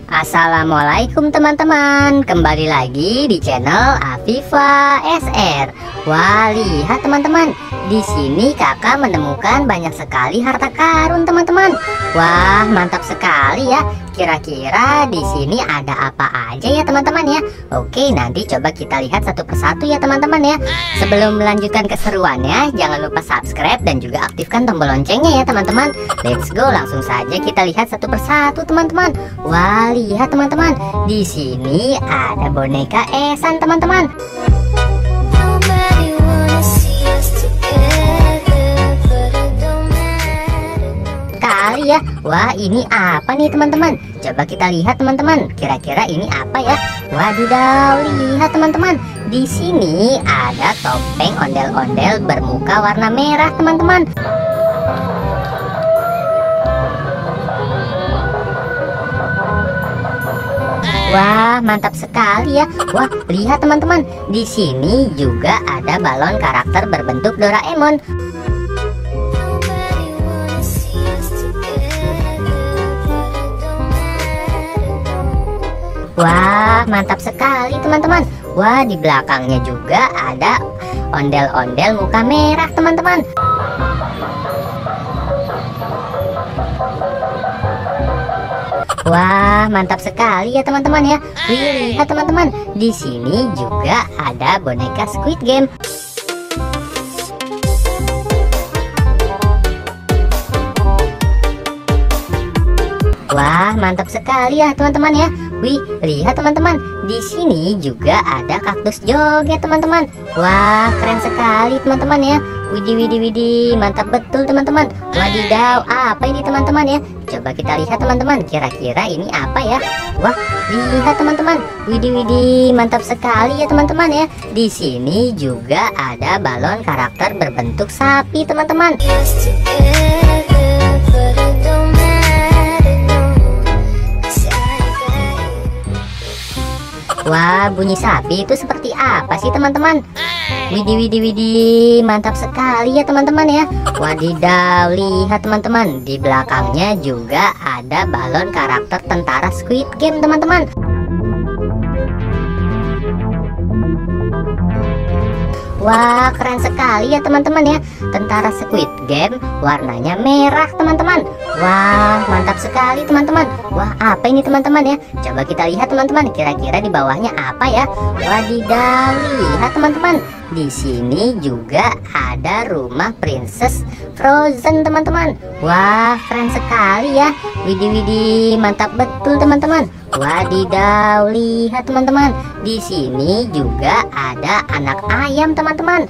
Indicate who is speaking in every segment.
Speaker 1: Assalamualaikum teman-teman, kembali lagi di channel Afifa SR. Wah, lihat teman-teman, di sini kakak menemukan banyak sekali harta karun teman-teman. Wah, mantap sekali ya. Kira-kira di sini ada apa aja ya teman-teman ya? Oke, nanti coba kita lihat satu persatu ya teman-teman ya. Sebelum melanjutkan keseruannya, jangan lupa subscribe dan juga aktifkan tombol loncengnya ya teman-teman. Let's go, langsung saja kita lihat satu persatu teman-teman. Wah, lihat teman-teman, di sini ada boneka Ehsan teman-teman. Ya, wah ini apa nih teman-teman? Coba kita lihat teman-teman. Kira-kira ini apa ya? Wadidaw, lihat teman-teman. Di sini ada topeng ondel-ondel bermuka warna merah teman-teman. Wah, mantap sekali ya. Wah, lihat teman-teman. Di sini juga ada balon karakter berbentuk Doraemon. Wah, mantap sekali teman-teman. Wah, di belakangnya juga ada ondel-ondel muka merah teman-teman. Wah, mantap sekali ya teman-teman ya. Wih, lihat teman-teman, di sini juga ada boneka Squid Game. Wah, mantap sekali ya teman-teman ya. Wih, lihat teman-teman, di sini juga ada kaktus joget teman-teman. Wah, keren sekali teman-teman ya. Widih, mantap betul teman-teman. Wadidaw, apa ini teman-teman ya? Coba kita lihat teman-teman, kira-kira ini apa ya? Wah, lihat teman-teman. Widih, mantap sekali ya teman-teman ya. Di sini juga ada balon karakter berbentuk sapi teman-teman. Wah, bunyi sapi itu seperti apa sih teman-teman? Widih, mantap sekali ya teman-teman ya. Wadidaw, lihat teman-teman, di belakangnya juga ada balon karakter tentara Squid Game teman-teman. Wah, keren sekali ya teman-teman ya. Tentara Squid Game warnanya merah teman-teman. Wah, mantap sekali teman-teman. Wah, apa ini teman-teman ya? Coba kita lihat teman-teman, kira-kira di bawahnya apa ya? Wadidaw, lihat teman-teman, di sini juga ada rumah Princess Frozen teman-teman. Wah, keren sekali ya. Widih, mantap betul teman-teman. Wadidaw, lihat teman-teman, di sini juga ada anak ayam teman-teman.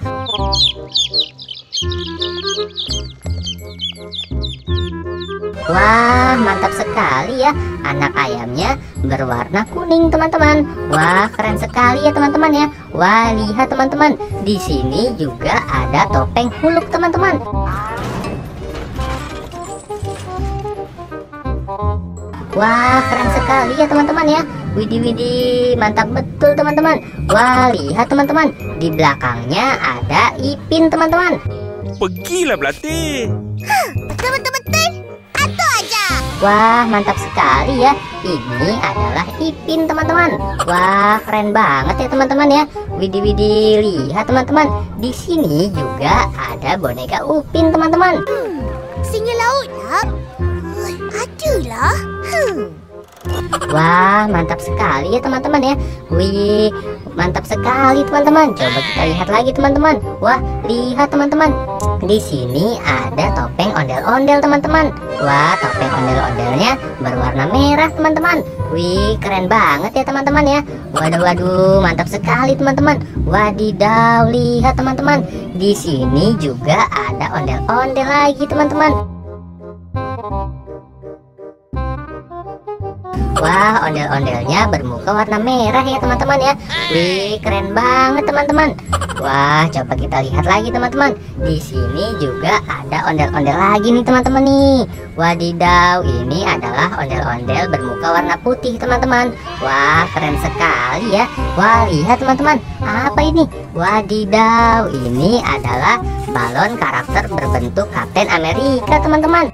Speaker 1: Wah, mantap sekali ya. Anak ayamnya berwarna kuning teman-teman. Wah, keren sekali ya teman-teman ya. Wah, lihat teman-teman, di sini juga ada topeng Hulk teman-teman. Wah, keren sekali ya teman-teman ya. Widih, mantap betul teman-teman. Wah, lihat teman-teman, di belakangnya ada Ipin teman-teman.
Speaker 2: Pergilah Belati.
Speaker 3: Betul-betul atu aja.
Speaker 1: Wah, mantap sekali ya. Ini adalah Ipin teman-teman. Wah, keren banget ya teman-teman ya. Widih, lihat teman-teman, di sini juga ada boneka Upin teman-teman.
Speaker 3: Singa laut lah. Adulah.
Speaker 1: Wah, mantap sekali ya teman-teman ya. Wih, mantap sekali teman-teman. Coba kita lihat lagi teman-teman. Wah, lihat teman-teman, di sini ada topeng ondel-ondel teman-teman. Wah, topeng ondel-ondelnya berwarna merah teman-teman. Wih, keren banget ya teman-teman ya. Waduh, mantap sekali teman-teman. Wadidaw, lihat teman-teman, di sini juga ada ondel-ondel lagi teman-teman. Wah, ondel-ondelnya bermuka warna merah ya teman-teman ya. Wih, keren banget teman-teman. Wah, coba kita lihat lagi teman-teman. Di sini juga ada ondel-ondel lagi nih teman-teman nih. Wadidaw, ini adalah ondel-ondel bermuka warna putih teman-teman. Wah, keren sekali ya. Wah, lihat teman-teman, apa ini? Wadidaw, ini adalah balon karakter berbentuk Kapten Amerika teman-teman.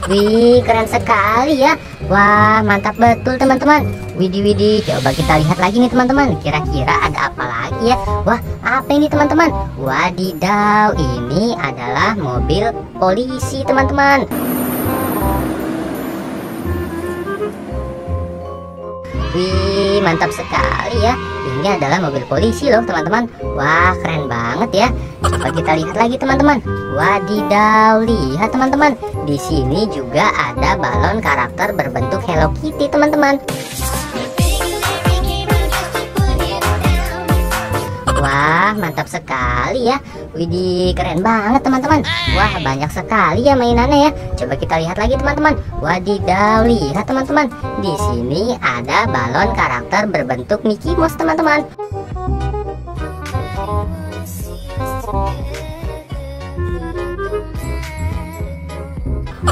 Speaker 1: Wih, keren sekali ya. Wah, mantap betul teman-teman. Widih, widih, coba kita lihat lagi nih teman-teman. Kira-kira ada apa lagi ya? Wah, apa ini teman-teman? Wadidaw, ini adalah mobil polisi teman-teman. Wih, mantap sekali ya. Ini adalah mobil polisi loh teman-teman. Wah, keren banget ya. Coba kita lihat lagi teman-teman. Wadidaw, lihat teman-teman. Di sini juga ada balon karakter berbentuk Hello Kitty teman-teman. Wah, mantap sekali ya. Widih, keren banget teman-teman. Wah, banyak sekali ya mainannya ya. Coba kita lihat lagi teman-teman. Wadidaw, lihat teman-teman. Di sini ada balon karakter berbentuk Mickey Mouse teman-teman.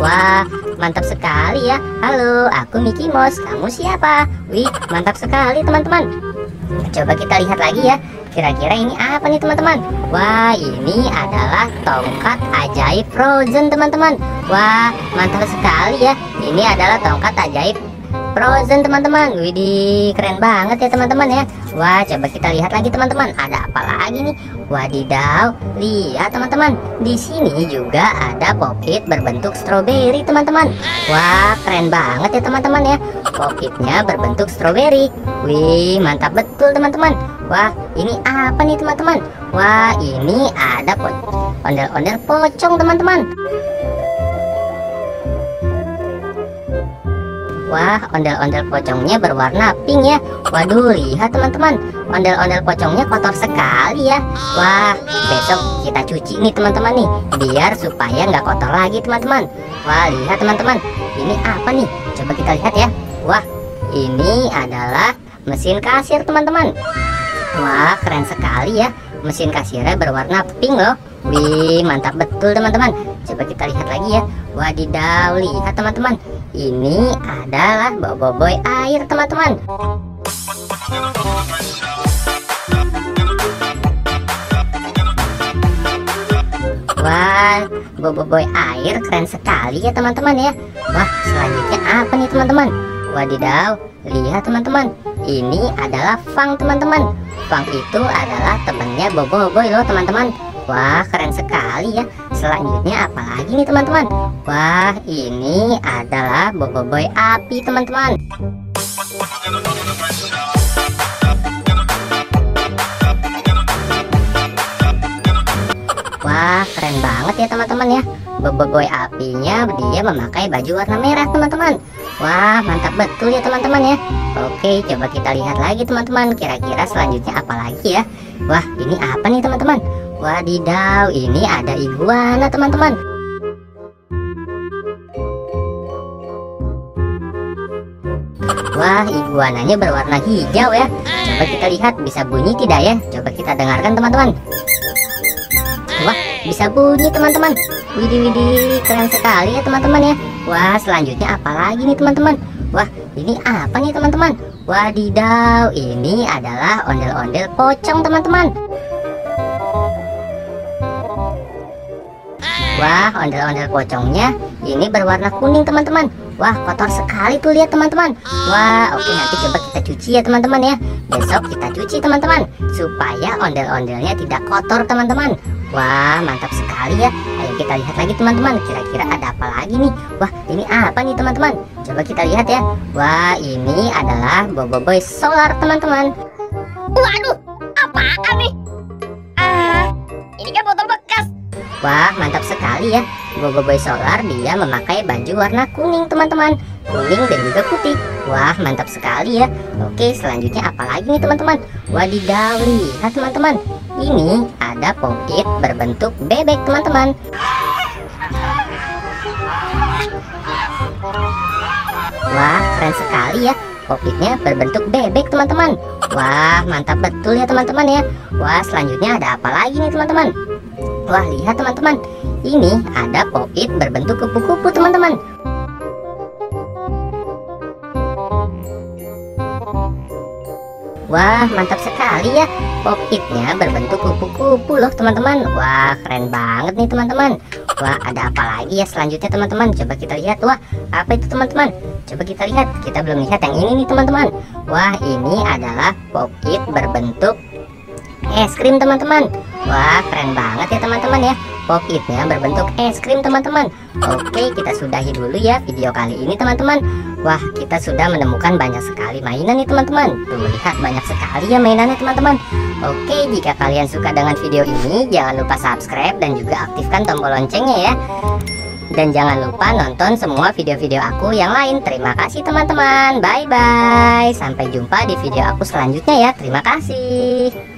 Speaker 1: Wah, mantap sekali ya. Halo, aku Mickey Mouse. Kamu siapa? Wih, mantap sekali teman-teman. Coba kita lihat lagi ya. Kira-kira ini apa nih teman-teman? Wah, ini adalah tongkat ajaib Frozen teman-teman. Wah, mantap sekali ya. Ini adalah tongkat ajaib Frozen teman-teman. Widih, keren banget ya teman-teman ya. Wah, coba kita lihat lagi teman-teman. Ada apa lagi nih? Wadidaw, lihat teman-teman. Di sini juga ada Pop-It berbentuk stroberi teman-teman. Wah, keren banget ya teman-teman ya. Pop-Itnya berbentuk stroberi. Wih, mantap betul teman-teman. Wah, ini apa nih teman-teman? Wah, ini ada ondel-ondel pocong teman-teman. Wah, ondel-ondel pocongnya berwarna pink ya. Waduh, lihat teman-teman. Ondel-ondel pocongnya kotor sekali ya. Wah, besok kita cuci nih teman-teman nih, biar supaya nggak kotor lagi teman-teman. Wah, lihat teman-teman. Ini apa nih? Coba kita lihat ya. Wah, ini adalah mesin kasir teman-teman. Wah, keren sekali ya. Mesin kasirnya berwarna pink loh. Wih, mantap betul teman-teman. Coba kita lihat lagi ya. Wadidaw, lihat teman-teman. Ini adalah boboiboy air teman-teman. Wah, boboiboy air keren sekali ya teman-teman ya. Wah, selanjutnya apa nih teman-teman? Wadidaw, lihat teman-teman. Ini adalah Fang teman-teman. Fang itu adalah temannya boboiboy loh teman-teman. Wah, keren sekali ya. Selanjutnya apa lagi nih teman-teman? Wah, ini adalah boboiboy api teman-teman. Wah, keren banget ya teman-teman ya. Boboiboy apinya dia memakai baju warna merah teman-teman. Wah, mantap betul ya teman-teman ya. Oke, coba kita lihat lagi teman-teman. Kira-kira selanjutnya apa lagi ya? Wah, ini apa nih teman-teman? Wadidaw, ini ada iguana teman-teman. Wah, iguananya berwarna hijau ya. Coba kita lihat bisa bunyi tidak ya? Coba kita dengarkan teman-teman. Wah, bisa bunyi teman-teman. Widih, widih, keren sekali ya teman-teman ya. Wah, selanjutnya apa lagi nih teman-teman? Wah, ini apa nih teman-teman? Wadidaw, ini adalah ondel-ondel pocong teman-teman. Wah, ondel-ondel pocongnya ini berwarna kuning teman-teman. Wah, kotor sekali tuh, lihat teman-teman. Wah, oke, nanti coba kita cuci ya teman-teman ya. Besok kita cuci teman-teman, supaya ondel-ondelnya tidak kotor teman-teman. Wah, mantap sekali ya. Ayo kita lihat lagi teman-teman. Kira-kira ada apa lagi nih? Wah, ini apa nih teman-teman? Coba kita lihat ya. Wah, ini adalah boboiboy solar teman-teman.
Speaker 3: Waduh, apaan nih? Ini kan botol bekas.
Speaker 1: Wah, mantap sekali ya. Boboiboy solar dia memakai baju warna kuning teman-teman. Kuning dan juga putih. Wah, mantap sekali ya. Oke, selanjutnya apa lagi nih teman-teman? Wadidaw, lihat teman-teman. Ini ada Pop-It berbentuk bebek teman-teman. Wah, keren sekali ya. Pop-Itnya berbentuk bebek teman-teman. Wah, mantap betul ya teman-teman ya. Wah, selanjutnya ada apa lagi nih teman-teman? Wah, lihat teman-teman. Ini ada Pop-It berbentuk kupu-kupu teman-teman. Wah, mantap sekali ya. Pop-Itnya berbentuk kupu-kupu loh teman-teman. Wah, keren banget nih teman-teman. Wah, ada apa lagi ya selanjutnya teman-teman? Coba kita lihat. Wah, apa itu teman-teman? Coba kita lihat. Kita belum lihat yang ini nih teman-teman. Wah, ini adalah pop-it berbentuk es krim teman-teman. Wah, keren banget ya teman-teman ya. Pop-itnya berbentuk es krim teman-teman. Oke, kita sudahi dulu ya video kali ini teman-teman. Wah, kita sudah menemukan banyak sekali mainan nih teman-teman. Tuh, lihat banyak sekali ya mainannya teman-teman. Oke, jika kalian suka dengan video ini, jangan lupa subscribe dan juga aktifkan tombol loncengnya ya. Dan jangan lupa nonton semua video-video aku yang lain. Terima kasih teman-teman. Bye-bye. Sampai jumpa di video aku selanjutnya ya. Terima kasih.